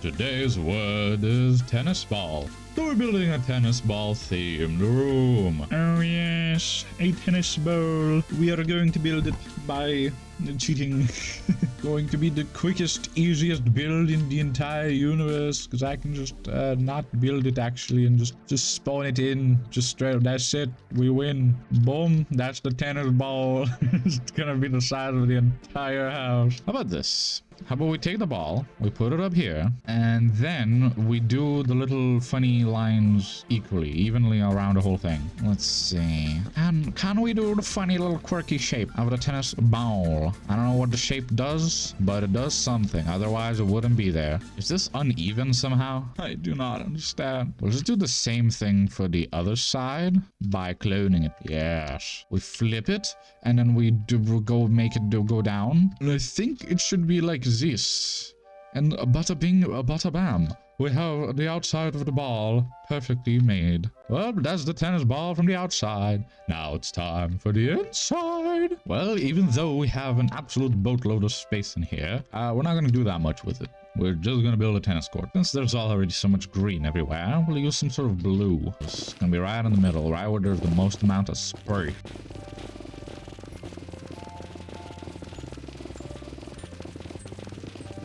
Today's word is tennis ball. So we're building a tennis ball themed room. Oh yes, a tennis ball. We are going to build it by cheating. Going to be the quickest, easiest build in the entire universe, because I can just not build it actually and just spawn it in, just straight. That's it. We win. Boom. That's the tennis ball. It's gonna be the size of the entire house. How about this? How about we take the ball, we put it up here, and then we do the little funny lines evenly around the whole thing. Let's see. Can we do the funny little quirky shape of the tennis ball? I don't know what the shape does, but it does something. Otherwise, it wouldn't be there. Is this uneven somehow? I do not understand. We'll just do the same thing for the other side by cloning it. Yes. We flip it, and then we make it go down. And I think it should be like this. And bada bing, bada bam. We have the outside of the ball perfectly made. Well, that's the tennis ball from the outside. Now it's time for the inside. Well, even though we have an absolute boatload of space in here, we're not going to do that much with it. We're just going to build a tennis court. Since there's already so much green everywhere, we'll use some sort of blue. It's going to be right in the middle, right where there's the most amount of spray.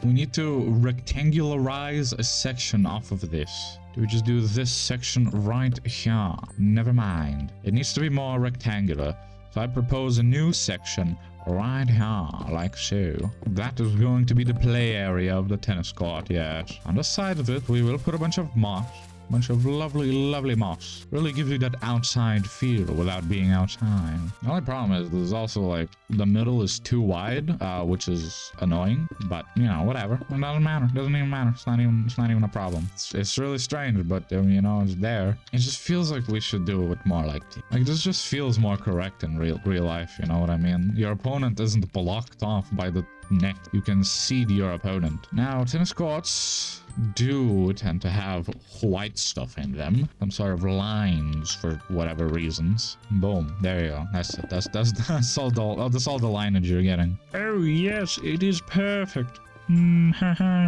We need to rectangularize a section off of this. Do we just do this section right here? Never mind. It needs to be more rectangular. So I propose a new section right here, like so. That is going to be the play area of the tennis court, yes. On the side of it, we will put a bunch of moss. Bunch of lovely moss. Really gives you that outside feel without being outside. The only problem is there's also like the middle is too wide, which is annoying. But you know, whatever. It doesn't matter. It doesn't even matter. It's not even a problem. It's really strange, but you know, it's there. It just feels like we should do it more like this. Just feels more correct in real life. You know what I mean? Your opponent isn't blocked off by the net. You can see your opponent. Now, tennis courts do tend to have white stuff in them, some sort of lines for whatever reasons. Boom, there you go. That's it. That's all the lineage you're getting. Oh yes, it is perfect. Now,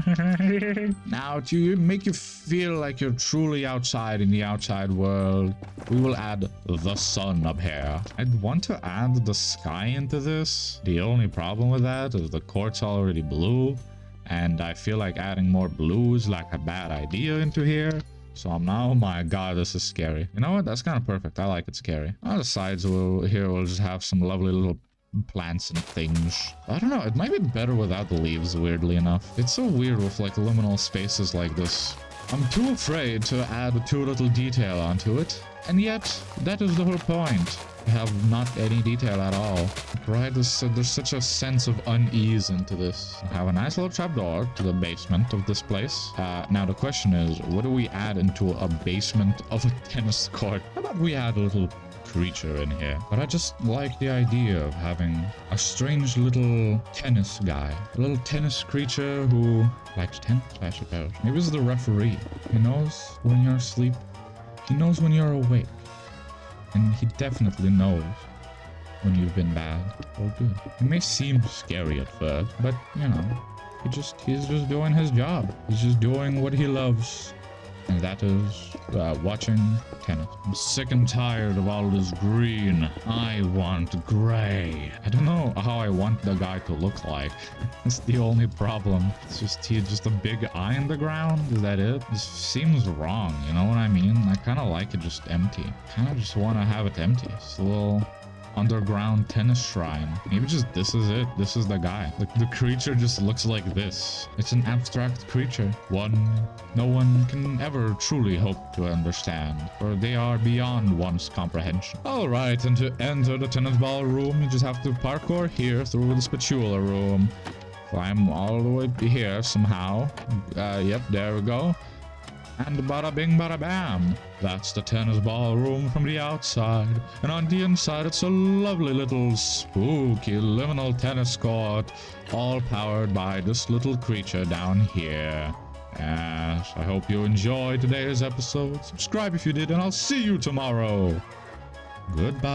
to make you feel like you're truly outside in the outside world, we will add the sun up here. I'd want to add the sky into this. The only problem with that is the court's already blue, and I feel like adding more blue is like a bad idea into here. So I'm now, oh my god, this is scary. You know what? That's kind of perfect. I like it scary. On the sides we'll just have some lovely little plants and things. I don't know, it might be better without the leaves, weirdly enough. It's so weird with like liminal spaces like this. I'm too afraid to add too little detail onto it, and yet that is the whole point. I have not any detail at all. Right, there's such a sense of unease into this. I have a nice little trapdoor to the basement of this place. Now the question is, what do we add into a basement of a tennis court? How about we add a little creature in here? But I just like the idea of having a strange little tennis guy. A little tennis creature who likes tennis, I suppose. Maybe it's the referee. He knows when you're asleep. He knows when you're awake. And he definitely knows when you've been bad or good. It may seem scary at first, but you know, he's just doing his job. He's just doing what he loves. And that is watching tennis. I'm sick and tired of all this green. I want gray. I don't know how I want the guy to look like. That's the only problem. It's just a big eye in the ground. Is that it? This seems wrong, you know what I mean? I kind of like it just empty. Kind of just want to have it empty. It's a little underground tennis shrine. Maybe just this is it. This is the guy. The creature just looks like this. It's an abstract creature. No one can ever truly hope to understand, for they are beyond one's comprehension. Alright, and to enter the tennis ball room, you just have to parkour here through the spatula room. Climb all the way here somehow. Yep, there we go. And bada bing bada bam. That's the tennis ball room from the outside. And on the inside, it's a lovely little spooky liminal tennis court, all powered by this little creature down here. Yes, I hope you enjoyed today's episode. Subscribe if you did, and I'll see you tomorrow. Goodbye.